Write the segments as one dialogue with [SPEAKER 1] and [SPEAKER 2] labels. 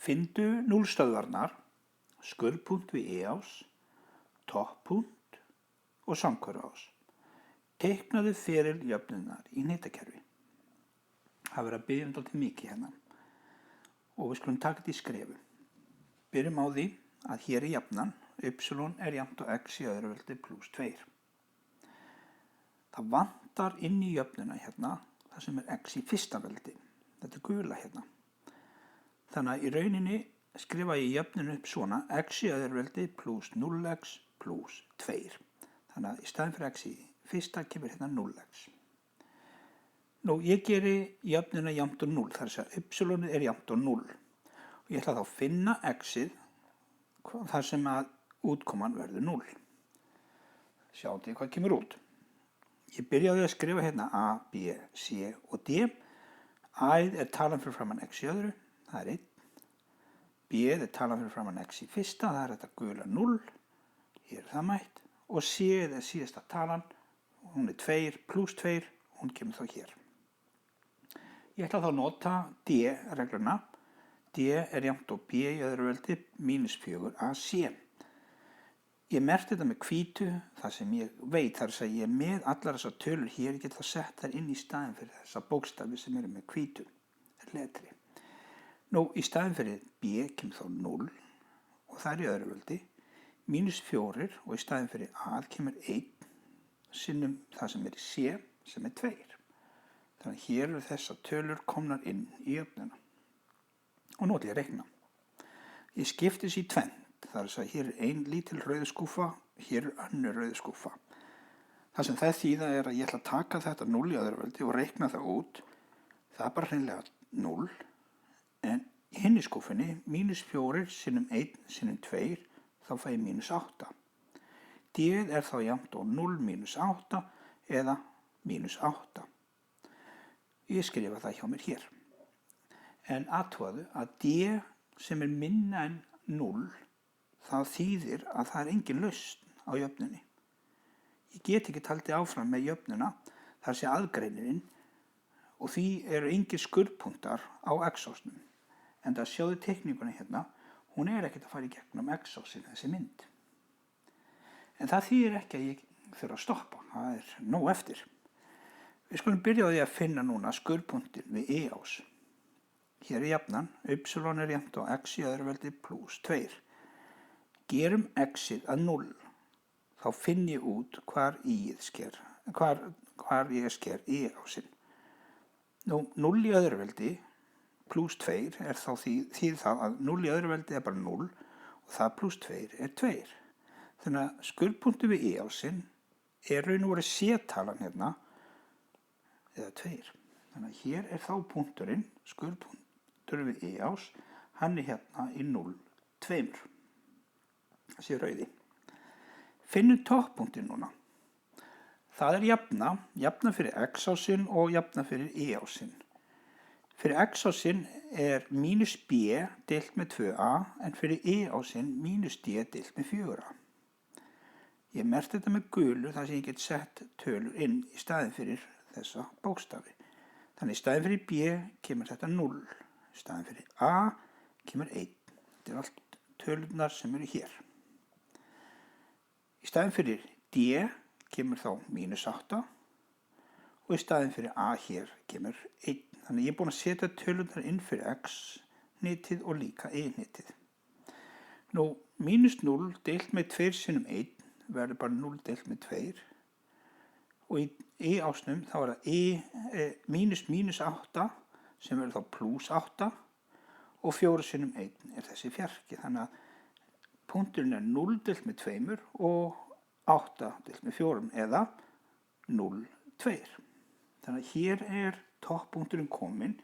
[SPEAKER 1] Finndu núllstöðvarnar, skurðpunkt við E-ás, topppunkt og samhverfuás. Teiknaðu feril jöfnunnar í hnitakerfi. Það verður að biðja dálítið mikið hérna og við skulum taka þetta í skrefum. Byrjum á því að hér er jafnan, y er jafnt á x í öðru veldi pluss 2. Það vantar inn í jöfnuna hérna það sem er x í fyrsta veldi. Þetta er gula hérna. Þannig að í rauninni skrifa ég jöfnunu upp svona x í öðru veldi pluss 0x pluss 2. Þannig að í staðinn fyrir x í fyrsta kemur hérna 0x. Nú, ég geri jöfnuna jafnt á 0, þar að y er jafnt á 0. Og ég ætla þá að finna x-ið þar sem að útkoman verður 0. Sjáum þið hvað kemur út. Ég byrjaði að skrifa hérna a, b, c og d. A-ið er talan fyrir framan x í öðru, það er 1. B-ið er talan fyrir framan x í fyrsta, það er þetta gula 0. Hér er það mætt. Og c-ið er síðasta talan, hún er 2 pluss 2, hún kemur þá hér. Ég ætla þá að nota d-regluna. D er jafnt á b í öðru veldi mínus 4ac. Ég merkti þetta með hvítu, það sem ég veit, þar að ég er með allar þessar tölur hér, ég get þá sett þær inn í staðinn fyrir þessa bókstafi sem eru með hvítu letri. Nú, í staðinn fyrir b kemur þá 0 og það er í öðru veldi, mínus 4 og í staðinn fyrir a kemur 1 sinnum það sem er í c sem er 2. Þannig að hér eru þessar tölur komnar inn í jöfnuna. Og nú ætla ég að reikna. Ég skipti þessu í tvennt, þar að hér er ein lítil rauð skúffa, hér er önnur rauð skúffa. Það sem það þýða er að ég ætla að taka þetta 0 í öðru veldi og reikna það út. Það er bara hreinlega 0, en í hinni skúffunni, mínus 4 sinnum 1 sinnum 2, þá fæ ég mínus 8. D-ið er þá jafnt á 0 mínus 8 eða mínus 8. Ég skrifa það hjá mér hér. En athugaðu að d sem er minna en 0, það þýðir að það er engin lausn á jöfnunni. Ég get ekki haldið áfram með jöfnuna, þar sé aðgreinirinn og því eru engin skurðpunktar á x-ásnum. En það sjáðu teikninguna hérna, hún er ekkert að fara í gegnum x-ásin þessi mynd. En það þýðir ekki að ég þurfa að stoppa, það er nóg eftir. Við skulum byrja á því að finna núna skurðpunktin við E-ás. Hér er jafnan, y er jafnt á x í öðru veldi pluss 2. Gerum x-ið að 0, þá finn ég út hvar ég sker E-ásinn. Nú, 0 í öðru veldi pluss 2 er þá þýðir það að 0 í öðru veldi er bara 0 og það pluss 2 er 2. Þannig að skurðpunktur við E-ásinn er raun og verið C-talan hérna, eða 2. Þannig að hér er þá punkturinn, skurðpunktur við E-ás, hann er hérna í 0, 2. Þessi rauði. Finnum topppunktinn núna. Það er jafna fyrir x-ásinn og jafna fyrir E-ásinn. Fyrir x-ásinn er mínus b deilt með 2a, en fyrir E-ásinn mínus d deilt með 4a. Ég merkti þetta með gulu þar sem ég get sett tölur inn í staðinn fyrir þessa bókstafi. Þannig í staðinn fyrir b kemur þetta 0, í staðinn fyrir a kemur 1. Þetta er allt tölurnar sem eru hér. Í staðinn fyrir d kemur þá mínus 8 og í staðinn fyrir a hér kemur 1. Þannig ég er búin að setja tölurnar inn fyrir x-hnitið og líka e-hnitið. Nú, mínus 0 deilt með 2 sinnum 1 verður bara 0 deilt með 2. Og í E-ásnum þá er það mínus 8 sem verður þá pluss 8 og 4 sinnum 1 er þessi fjarki. Þannig að punkturinn er 0 deilt með 2 og 8 deilt með 4 eða 0, 2. Þannig að hér er topppunkturinn kominn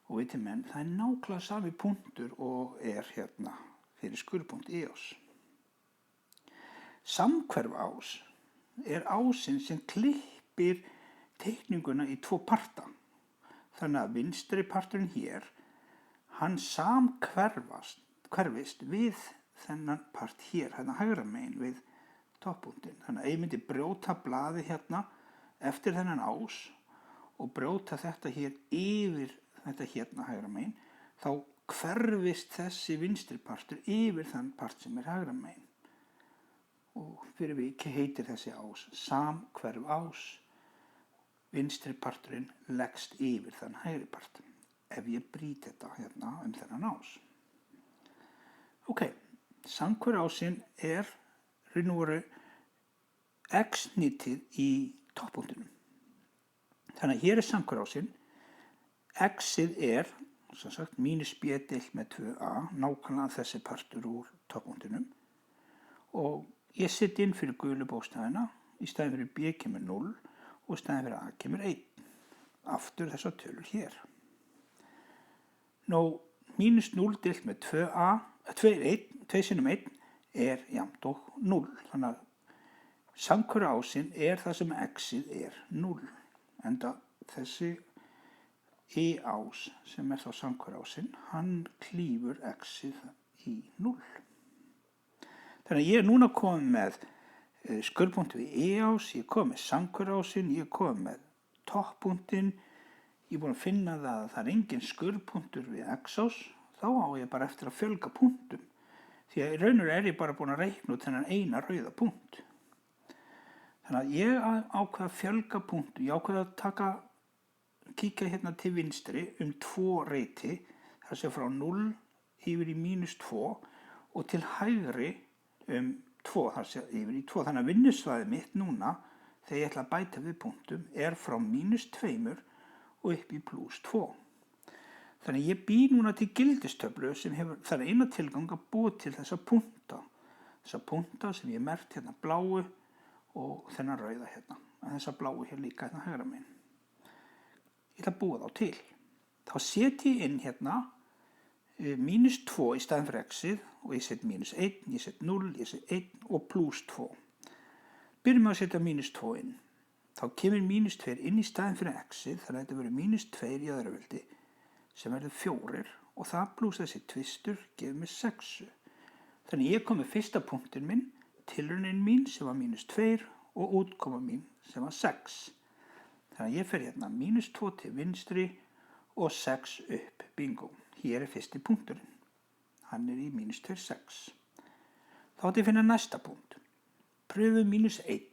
[SPEAKER 1] og veitir menn, það er nákvæmlega sami punktur og er hérna fyrir skurðpunkt E-ás. Samhverfuás er ásinn sem klippir teikninguna í 2 parta. Þannig að vinstri parturinn hér, hann samhverfist við þennan part hér, hérna hægra megin við topppunktinn. Þannig að ég myndi brjóta blaðið hérna eftir þennan ás og brjóta þetta hér yfir þetta hérna hægra megin, þá hverfist þessi vinstri partur yfir þann part sem hægra megin. Og fyrir vikið heitir þessi ás samhverf ás. Vinstri parturinn leggst yfir þann hægri part. Ef ég brýt þetta hérna þennan ás. Ok, samhverf ásinn raun og veru x-hnitið í topppunktinum. Þannig að hér samhverf ásinn. X-ið sem sagt, mínus b deilt með 2a, nákvæmlega þessi partur úr topppunktinum. Og ég set inn fyrir gulu bókstafina, í staðinn fyrir b kemur 0 og í staðinn fyrir a kemur 1. Aftur þessar tölur hér. Nú, mínus 0 deilt með 2a, 2 sinnum 1 jafnt og 0. Þannig að samhverf ásinn það sem x-ið 0. Enda þessi ás sem þá samhverf ásinn, hann klýfur x-ið í 0. Þannig að ég núna komið með skurðpunkt við ás, ég komið með samhverf ásinn, ég komið með topppunktinn, ég er búin að finna að það engin skurðpunktur við x-ás, þá á ég bara eftir að fjölga punktum. Því að í raun og veru ég bara búin að reikna út þennan eina rauða punkt. Þannig að ég ákveð að fjölga punktum, ég ákveð að kíkja hérna til vinstri 2 reiti, þar sem frá 0 yfir í mínus 2 og til hægri 2, þar sem yfir í 2. Þannig að vinnusvæðið mitt núna, þegar ég ætla að bæta við punktum, frá mínus 2 og upp í plus 2. Þannig að ég bý núna til gildistöflu sem hefur þar eina tilgang að búa til þessa punta. Þessa punta sem ég merkt hérna bláu og þennan rauða hérna. En þessa bláu hér líka hérna hægra megin. Ég ætla að búa þá til. Þá set ég inn hérna mínus 2 í staðinn fyrir x-ið og ég set mínus 1, ég set 0, ég set 1 og plus 2. Byrjum að setja mínus 2 inn. Þá kemur mínus 2 inn í staðinn fyrir x-ið, þannig að þetta verður mínus 2 í aðra veldi sem verður 4 og það pluss þessi tvistur gefur mér 6. Þannig ég kom með fyrsta punktin minn, tilraunin mín sem var mínus 2 og útkoma mín sem var 6. Þannig að ég fer hérna mínus 2 til vinstri og 6 upp, bingo. Hér fyrsti punkturinn. Hann í mínus 2, 6. Þá ætti ég að finna næsta punkt. Pröfum mínus 1.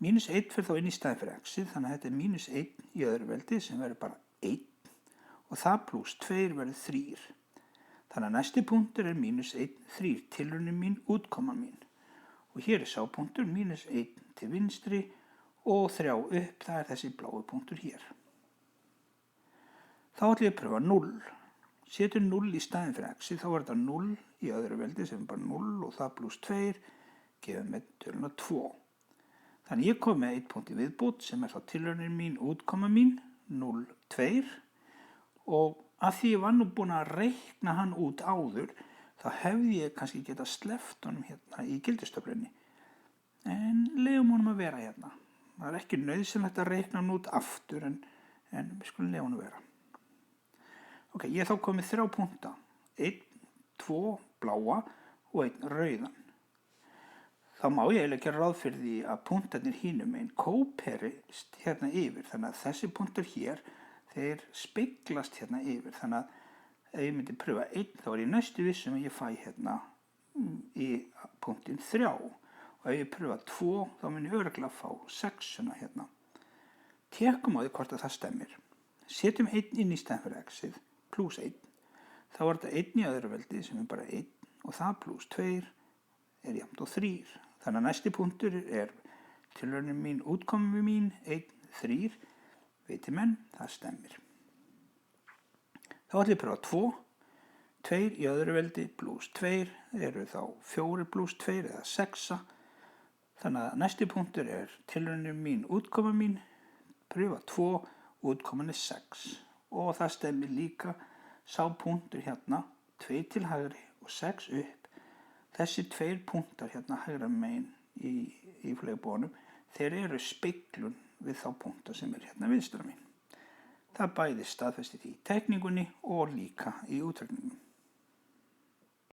[SPEAKER 1] Mínus 1 fer þá inn í staðinn fyrir x-ið, þannig að þetta mínus 1 í öðru veldi sem verður bara 1 og það pluss 2 verður 3. Þannig að næsti punktur mínus 1, 3, tilraunin mín, útkoman mín. Og hér sá punktur mínus 1 til vinstri og 3 upp, það þessi bláu punktur hér. Þá ætlum ég að pröfa 0. Setur 0 í staðinn fyrir x-ið, þá er þetta 0 í öðru veldi sem er bara 0 og það pluss 2 gefur með töluna 2. Þannig ég kom með 1 punkt í viðbót sem þá tilraunin mín, útkoma mín, 0, 2 og að því ég var nú búin að reikna hann út áður, þá hefði ég kannski getað sleppt honum hérna í gildistöflunni. En leyfum honum að vera hérna. Það er ekki nauðsynlegt að reikna hann út aftur en við skulum leyfa honum að vera. Ok, ég þá komið 3 punkta. 1, 2 bláa og 1 rauðan. Þá má ég eiginlega gera ráð fyrir því að punktarnir hinum einn kóperist hérna yfir. Þannig að þessi punktur hér, þeir speglast hérna yfir. Þannig að ef ég myndi pröfa 1, þá er ég næstu vissum að ég fæ hérna í punktin 3. Og ef ég pröfa 2, þá mun ég örugglega fá 6 hérna. Tekum á því hvort að það stemmir. Setjum 1 inn í staðinn fyrir x-ið, plus 1. Þá er þetta 1 í öðru veldi sem er bara 1 og það plus 2 jafnt og 3. Þannig að næsti punktur tilraunin mín, útkomi mín, 1, 3. Viti menn, það stemmir. Þá ætlum ég að pröfa 2. 2 í öðru veldi plus 2 eru þá 4 plus 2 eða 6. Þannig að næsti punktur tilraunin mín, útkoma mín, pröfa 2, útkoman 6. Og það stemmir líka sá punktur hérna, 2 til hægri og 6 upp. Þessi 2 punktar hérna hægra megin í flegbónum, þeir eru speglun við þá punktar sem hérna vinstra megin. Það bæði staðfestið í tekningunni og líka í útreikningunum.